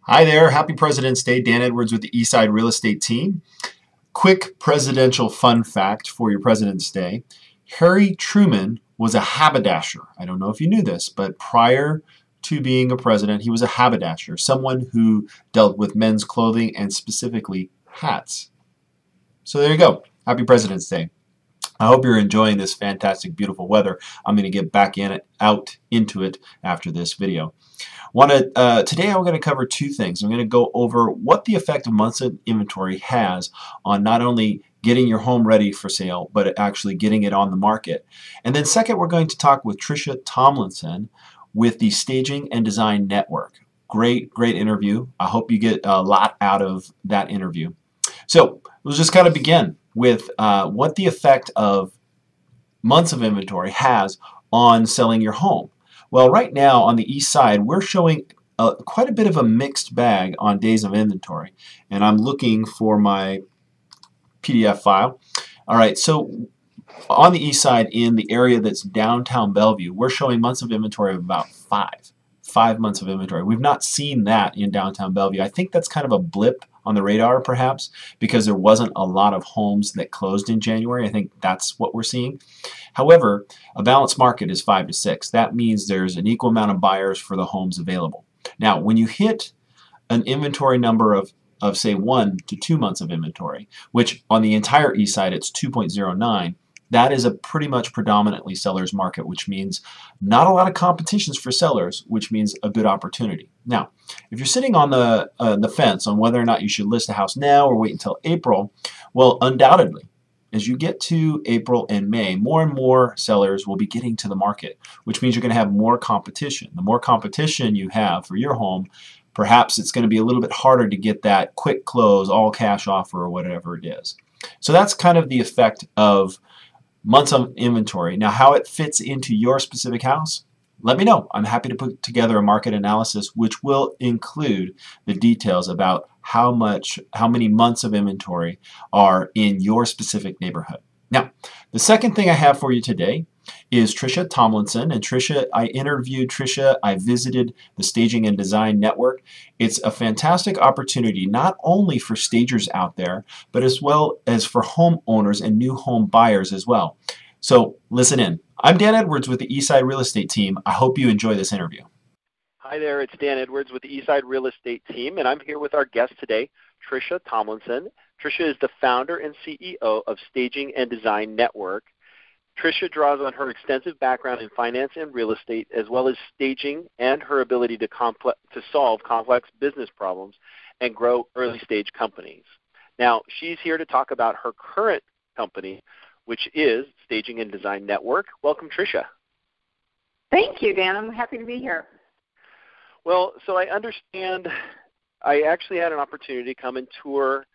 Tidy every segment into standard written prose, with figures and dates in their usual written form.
Hi there. Happy President's Day. Dan Edwards with the Eastside Real Estate Team. Quick presidential fun fact for your President's Day. Harry Truman was a haberdasher. I don't know if you knew this, but prior to being a president, he was a haberdasher, someone who dealt with men's clothing and specifically hats. So there you go. Happy President's Day. I hope you're enjoying this fantastic, beautiful weather. I'm going to get back out into it after this video. Today I'm going to cover two things. I'm going to go over what the effect of months of inventory has on not only getting your home ready for sale, but actually getting it on the market. And then second, we're going to talk with Tricia Tomlinson with the Staging and Design Network. Great interview. I hope you get a lot out of that interview. So we'll just kind of begin with what the effect of months of inventory has on selling your home. Well, right now on the east side, we're showing quite a bit of a mixed bag on days of inventory. And I'm looking for my PDF file. All right, so on the east side in the area that's downtown Bellevue, we're showing months of inventory of about five months of inventory. We've not seen that in downtown Bellevue. I think that's kind of a blip on the radar perhaps because there wasn't a lot of homes that closed in January. I think that's what we're seeing. However, a balanced market is 5 to 6. That means there's an equal amount of buyers for the homes available. Now, when you hit an inventory number of say 1 to 2 months of inventory, which on the entire east side it's 2.09, that is a pretty much predominantly seller's market, which means not a lot of competitions for sellers, which means a good opportunity. Now, if you're sitting on the fence on whether or not you should list a house now or wait until April, well, undoubtedly, as you get to April and May, more and more sellers will be getting to the market, which means you're going to have more competition. The more competition you have for your home, perhaps it's going to be a little bit harder to get that quick close, all cash offer or whatever it is. So that's kind of the effect of months of inventory. Now, how it fits into your specific house, let me know. I'm happy to put together a market analysis which will include the details about how many months of inventory are in your specific neighborhood. Now, the second thing I have for you today is Tricia Tomlinson. And Tricia, I interviewed Tricia. I visited the Staging and Design Network. It's a fantastic opportunity not only for stagers out there, but as well as for homeowners and new home buyers as well. So listen in. I'm Dan Edwards with the Eastside Real Estate Team. I hope you enjoy this interview. Hi there, it's Dan Edwards with the Eastside Real Estate Team, and I'm here with our guest today, Tricia Tomlinson. Tricia is the founder and CEO of Staging and Design Network. Tricia draws on her extensive background in finance and real estate, as well as staging and her ability to solve complex business problems and grow early-stage companies. Now, she's here to talk about her current company, which is Staging and Design Network. Welcome, Tricia. Thank you, Dan. I'm happy to be here. Well, so I understand I actually had an opportunity to come and tour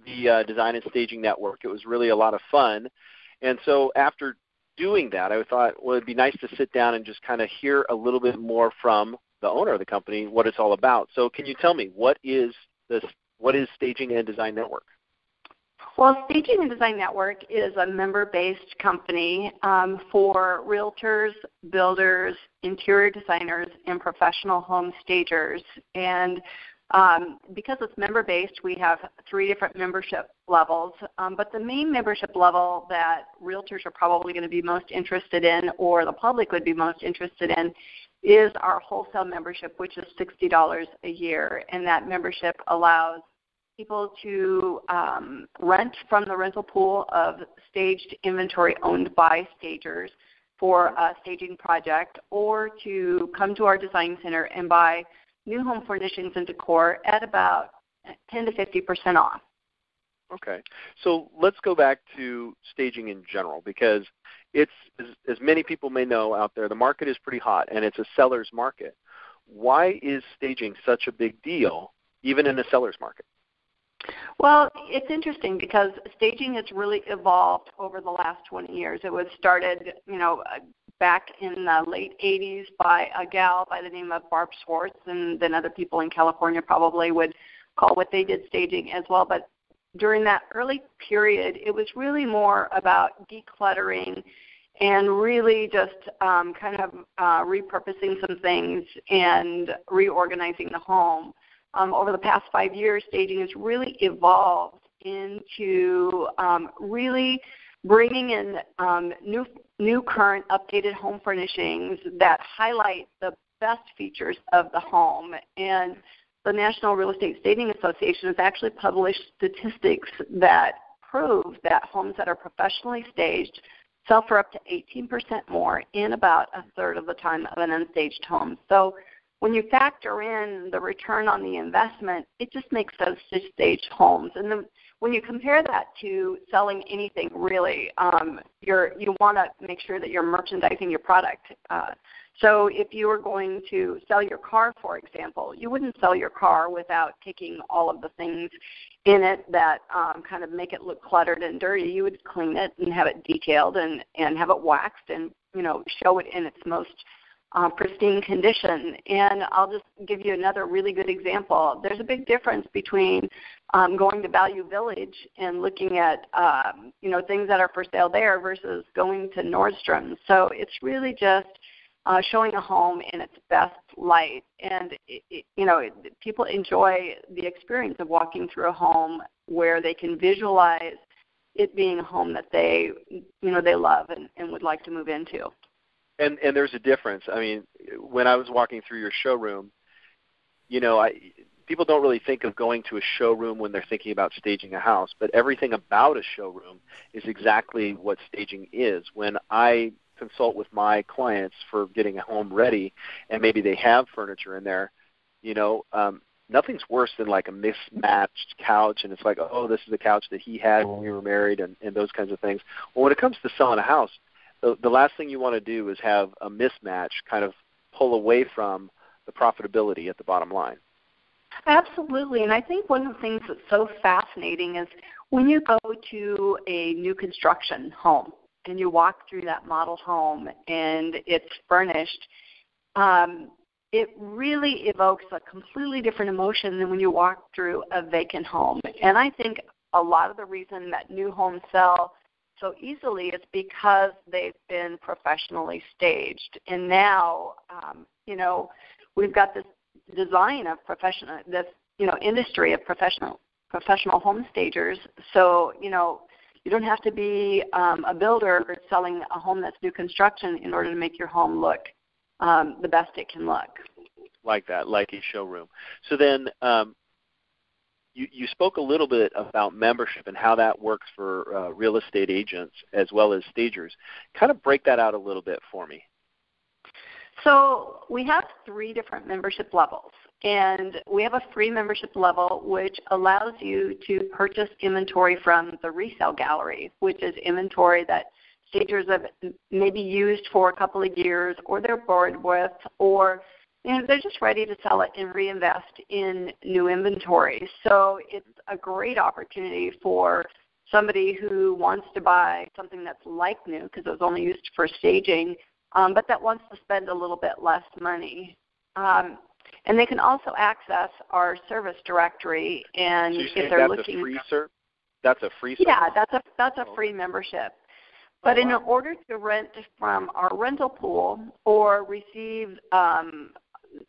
the Design and Staging Network. It was really a lot of fun. And so after doing that, I thought, well, it'd be nice to sit down and just kind of hear a little bit more from the owner of the company, what it's all about. So can you tell me, what is Staging and Design Network? Well, Staging and Design Network is a member-based company for realtors, builders, interior designers, and professional home stagers. And because it's member-based, we have 3 different membership levels. But the main membership level that realtors are probably going to be most interested in, or the public would be most interested in, is our wholesale membership, which is $60 a year. And that membership allows people to rent from the rental pool of staged inventory owned by stagers for a staging project, or to come to our design center and buy new home furnishings and decor at about 10 to 50% off. Okay. So let's go back to staging in general, because it's, as many people may know out there, the market is pretty hot and it's a seller's market. Why is staging such a big deal, even in a seller's market? Well, it's interesting because staging has really evolved over the last 20 years. It was started, back in the late 80s by a gal by the name of Barb Schwartz, and then other people in California probably would call what they did staging as well. But during that early period, it was really more about decluttering and really just repurposing some things and reorganizing the home. over the past 5 years, staging has really evolved into really bringing in new current updated home furnishings that highlight the best features of the home. And the National Real Estate Staging Association has actually published statistics that prove that homes that are professionally staged sell for up to 18% more in about a third of the time of an unstaged home. So when you factor in the return on the investment, it just makes those staged homes. And then when you compare that to selling anything, really, you want to make sure that you're merchandising your product. So if you were going to sell your car, for example, you wouldn't sell your car without taking all of the things in it that kind of make it look cluttered and dirty. You would clean it and have it detailed and have it waxed and, show it in its most pristine condition. And I'll just give you another really good example. There's a big difference between going to Value Village and looking at, things that are for sale there versus going to Nordstrom's. So it's really just showing a home in its best light. And, people enjoy the experience of walking through a home where they can visualize it being a home that they love and would like to move into. And there's a difference. I mean, when I was walking through your showroom, people don't really think of going to a showroom when they're thinking about staging a house, but everything about a showroom is exactly what staging is. When I consult with my clients for getting a home ready, and maybe they have furniture in there, nothing's worse than like a mismatched couch, and it's like, oh, this is the couch that he had when we were married, and those kinds of things. Well, when it comes to selling a house, the last thing you want to do is have a mismatch kind of pull away from the profitability at the bottom line. Absolutely, and I think one of the things that's so fascinating is when you go to a new construction home and you walk through that model home and it's furnished, it really evokes a completely different emotion than when you walk through a vacant home. And I think a lot of the reason that new homes sell so easily is because they've been professionally staged. And now, we've got this design of industry of professional home stagers. So, you don't have to be a builder or selling a home that's new construction in order to make your home look the best it can look. Like that, like a showroom. So then you spoke a little bit about membership and how that works for real estate agents as well as stagers. Kind of break that out a little bit for me. So we have 3 different membership levels. And we have a free membership level which allows you to purchase inventory from the resale gallery, which is inventory that stagers have maybe used for a couple of years, or they're bored with, or they're just ready to sell it and reinvest in new inventory. So it's a great opportunity for somebody who wants to buy something that's like new because it was only used for staging, but that wants to spend a little bit less money. And they can also access our service directory. And so if they're looking, that's a free service? Yeah, that's a free membership. But in order to rent from our rental pool or receive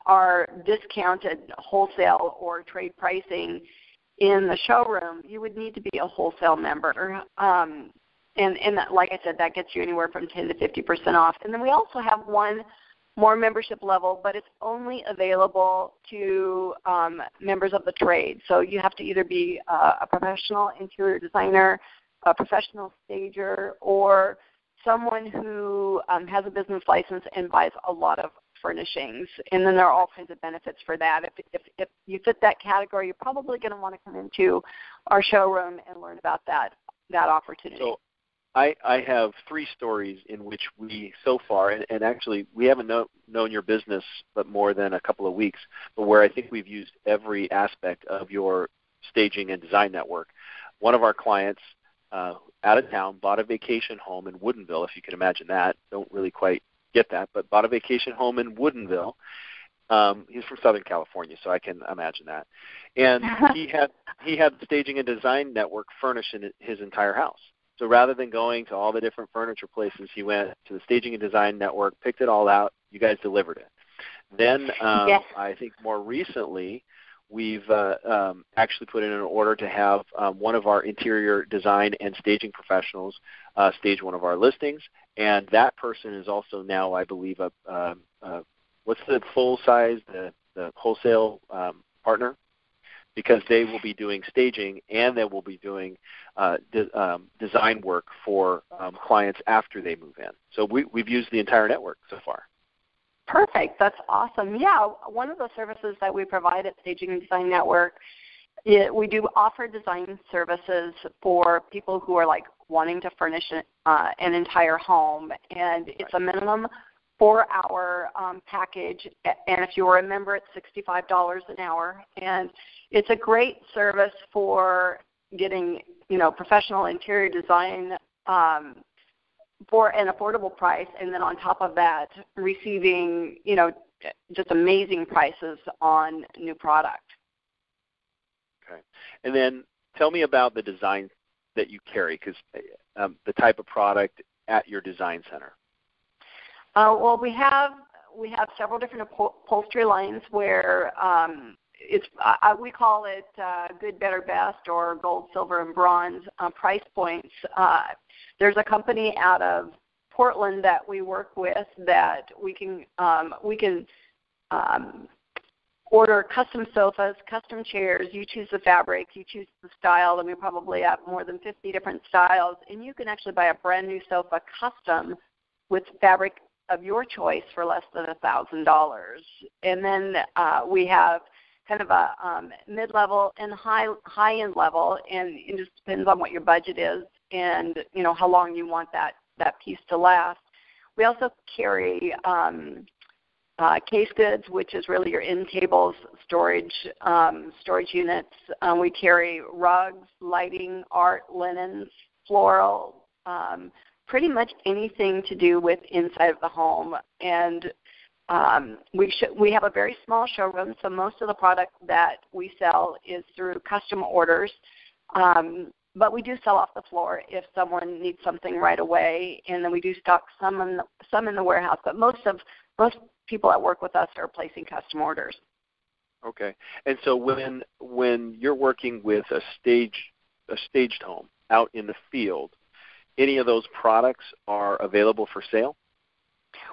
our discounted wholesale or trade pricing in the showroom, you would need to be a wholesale member. And that, like I said, that gets you anywhere from 10 to 50% off. And then we also have one more membership level, but it's only available to members of the trade. So you have to either be a professional interior designer, a professional stager, or someone who has a business license and buys a lot of furnishings. And then there are all kinds of benefits for that. If you fit that category, you're probably going to want to come into our showroom and learn about that opportunity. So I have 3 stories in which we so far, and actually we haven't known your business but more than a couple of weeks, but where I think we've used every aspect of your staging and design network. One of our clients out of town bought a vacation home in Woodinville, if you can imagine that. Don't really quite get that, but bought a vacation home in Woodinville. He's from Southern California, so I can imagine that. And he had the staging and design network furnished in his entire house. So rather than going to all the different furniture places, he went to the Staging and Design Network, picked it all out. You guys delivered it. Then yes. I think more recently we've actually put in an order to have one of our interior design and staging professionals stage one of our listings, and that person is also now, I believe, what's the full size, the wholesale partner? Because they will be doing staging and they will be doing design work for clients after they move in. So we've used the entire network so far. Perfect. That's awesome. Yeah, one of the services that we provide at Staging and Design Network, we do offer design services for people who are like wanting to furnish an entire home, and it's a minimum 4-hour package, and if you're a member, it's $65 an hour, and it's a great service for getting, professional interior design for an affordable price, and then on top of that, receiving, just amazing prices on new product. Okay. And then tell me about the design that you carry, because the type of product at your design center. Well, we have several different upholstery lines where we call it good, better, best, or gold, silver, and bronze price points. There's a company out of Portland that we work with that we can order custom sofas, custom chairs. You choose the fabric, you choose the style, and we probably have more than 50 different styles. And you can actually buy a brand new sofa custom with fabric of your choice for less than $1,000. And then we have kind of a mid-level and high-end level, and it just depends on what your budget is and how long you want that piece to last. We also carry case goods, which is really your end tables, storage units. We carry rugs, lighting, art, linens, floral, pretty much anything to do with inside of the home. And we have a very small showroom, so most of the product that we sell is through custom orders. But we do sell off the floor if someone needs something right away, and then we do stock some in the warehouse. But most people that work with us are placing custom orders. Okay. And so when you're working with a staged home out in the field, any of those products are available for sale?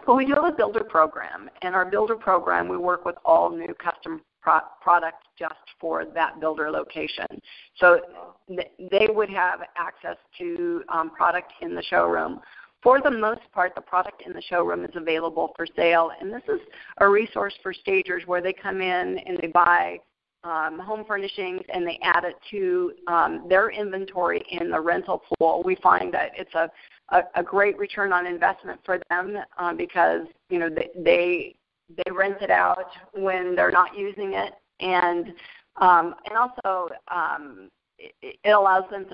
Well, we do have a builder program, and our builder program, we work with all new custom product just for that builder location. So they would have access to product in the showroom. For the most part, the product in the showroom is available for sale, and this is a resource for stagers where they come in and they buy home furnishings and they add it to their inventory in the rental pool. We find that it's a great return on investment for them because they rent it out when they're not using it, and also it allows them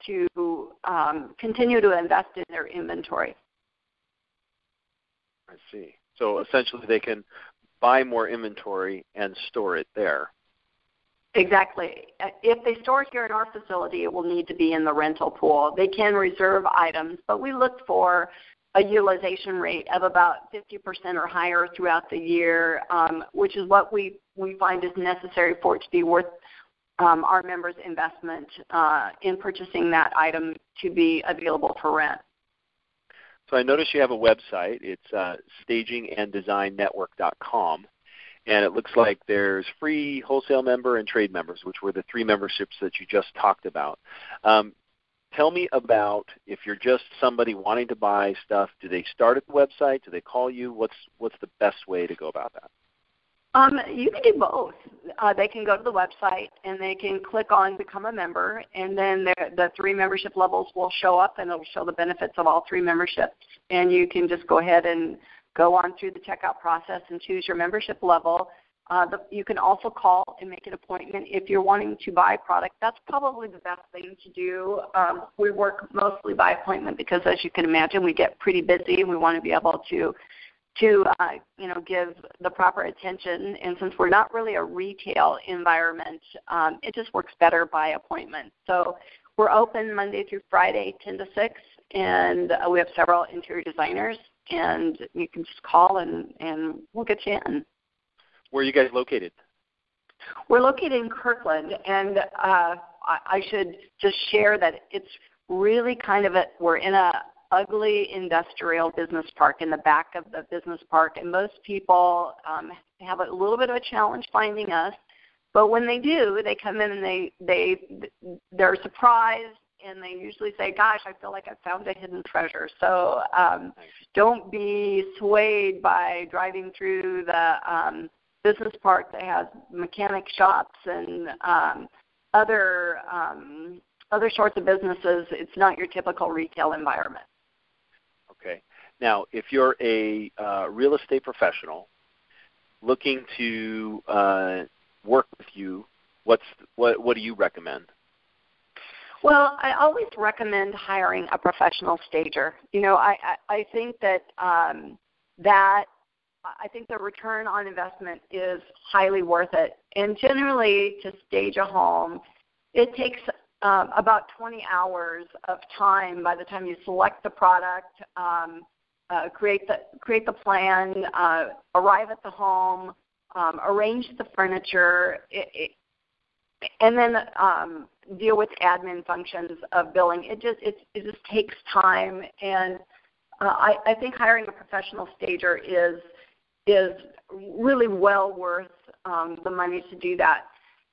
to continue to invest in their inventory. I see. So essentially they can buy more inventory and store it there. Exactly. If they store it here in our facility, it will need to be in the rental pool. They can reserve items, but we look for a utilization rate of about 50% or higher throughout the year, which is what we find is necessary for it to be worth our members' investment in purchasing that item to be available for rent. So I notice you have a website. It's staginganddesignetwork.com. And it looks like there's free wholesale member and trade members, which were the 3 memberships that you just talked about. Tell me about, if you're just somebody wanting to buy stuff, do they start at the website? Do they call you? What's the best way to go about that? You can do both. They can go to the website and they can click on Become a Member, and then the 3 membership levels will show up, and it will show the benefits of all 3 memberships. And you can just go ahead and go on through the checkout process and choose your membership level. You can also call and make an appointment if you're wanting to buy product. That's probably the best thing to do. We work mostly by appointment because, as you can imagine, we get pretty busy and we want to be able to give the proper attention. And since we're not really a retail environment, it just works better by appointment. So we're open Monday through Friday, 10 to 6, and we have several interior designers, and you can just call and we'll get you in. Where are you guys located? We're located in Kirkland, and I should just share that it's really kind of we're in a ugly industrial business park in the back of the business park, and most people have a little bit of a challenge finding us. But when they do, they come in and they're surprised, and they usually say, "Gosh, I feel like I found a hidden treasure." So don't be swayed by driving through the business park that has mechanic shops and other sorts of businesses. It's not your typical retail environment. Okay. Now, if you're a real estate professional looking to work with you, what do you recommend? Well, I always recommend hiring a professional stager. You know, I think that I think the return on investment is highly worth it. And generally, to stage a home, it takes about 20 hours of time by the time you select the product, create the plan, arrive at the home, arrange the furniture, and then deal with admin functions of billing. It just takes time, and I think hiring a professional stager is really well worth the money to do that.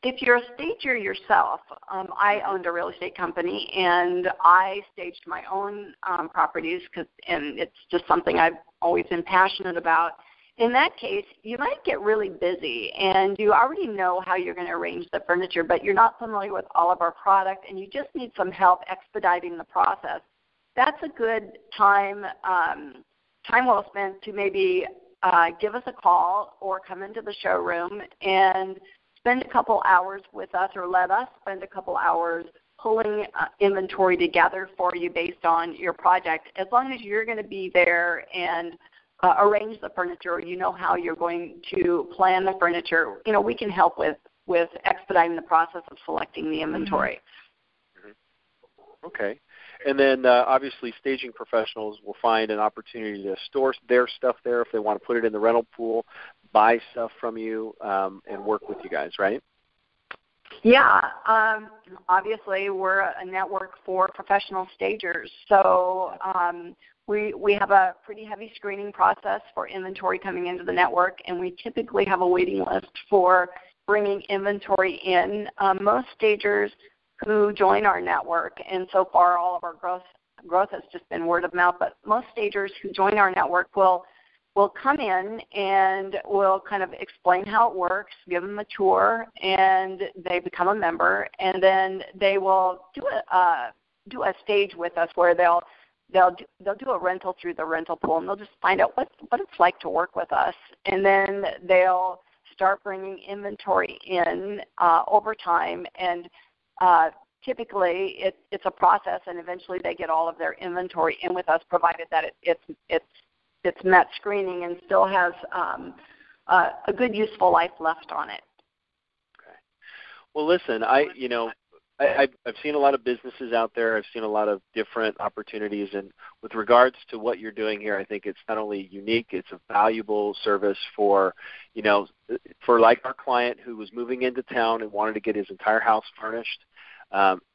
If you're a stager yourself, I owned a real estate company, and I staged my own properties, and it's just something I've always been passionate about. In that case, you might get really busy, and you already know how you're going to arrange the furniture, but you're not familiar with all of our product, and you just need some help expediting the process. That's a good time well spent to maybe give us a call or come into the showroom and spend a couple hours with us, or let us spend a couple hours pulling inventory together for you based on your project. As long as you're going to be there and arrange the furniture, or you know how you're going to plan the furniture, you know, we can help with expediting the process of selecting the inventory. Mm-hmm. Okay. And then obviously staging professionals will find an opportunity to store their stuff there if they want to put it in the rental pool, buy stuff from you, and work with you guys, right? Yeah. Obviously, we're a network for professional stagers. So we have a pretty heavy screening process for inventory coming into the network, and we typically have a waiting list for bringing inventory in. Most stagers who join our network, and so far all of our growth has just been word of mouth, but most stagers who join our network will come in and will kind of explain how it works, give them a tour, and they become a member, and then they will do a stage with us where they'll do a rental through the rental pool, and they'll just find out what it's like to work with us, and then they'll start bringing inventory in over time, and typically it's a process, and eventually they get all of their inventory in with us, provided that it's met screening and still has a good useful life left on it. Okay. Well, listen, I've seen a lot of businesses out there. I've seen a lot of different opportunities, and with regards to what you're doing here, I think it's not only unique, it's a valuable service for like our client who was moving into town and wanted to get his entire house furnished.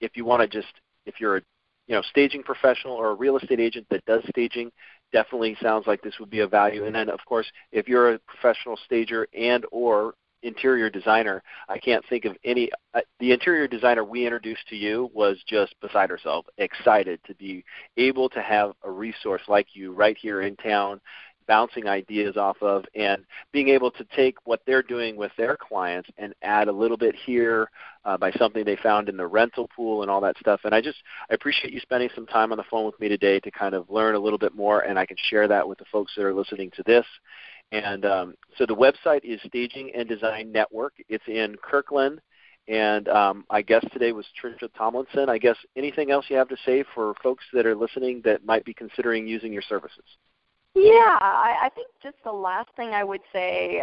If you're a staging professional or a real estate agent that does staging, definitely sounds like this would be of value. And then, of course, if you're a professional stager and or interior designer, I can't think of any. The interior designer we introduced to you was just beside herself, excited to be able to have a resource like you right here in town, bouncing ideas off of, and being able to take what they're doing with their clients and add a little bit here by something they found in the rental pool and all that stuff. And I appreciate you spending some time on the phone with me today to kind of learn a little bit more, and I can share that with the folks that are listening to this. And so the website is Staging and Design Network. It's in Kirkland. And my guest today was Tricia Tomlinson. I guess anything else you have to say for folks that are listening that might be considering using your services? Yeah, I think just the last thing I would say,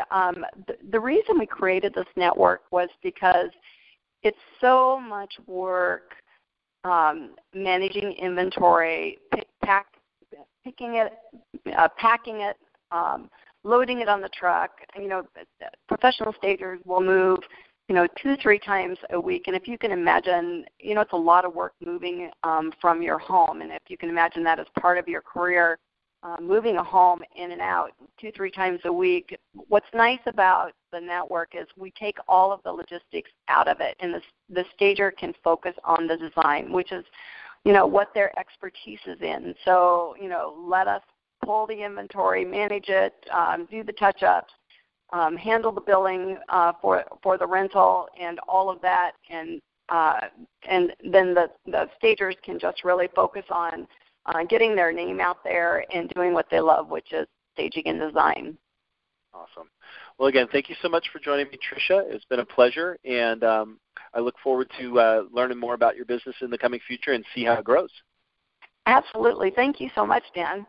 the reason we created this network was because it's so much work managing inventory, picking it, packing it, loading it on the truck. Professional stagers will move 2-3 times a week. And if you can imagine, it's a lot of work moving from your home. And if you can imagine that as part of your career, moving a home in and out 2-3 times a week, what's nice about the network is we take all of the logistics out of it, and the stager can focus on the design, which is, what their expertise is in. So, let us pull the inventory, manage it, do the touch-ups, handle the billing for the rental and all of that, and then the stagers can just really focus on getting their name out there and doing what they love, which is staging and design. Awesome. Well, again, thank you so much for joining me, Tricia. It's been a pleasure, and I look forward to learning more about your business in the coming future and see how it grows. Absolutely. Thank you so much, Dan.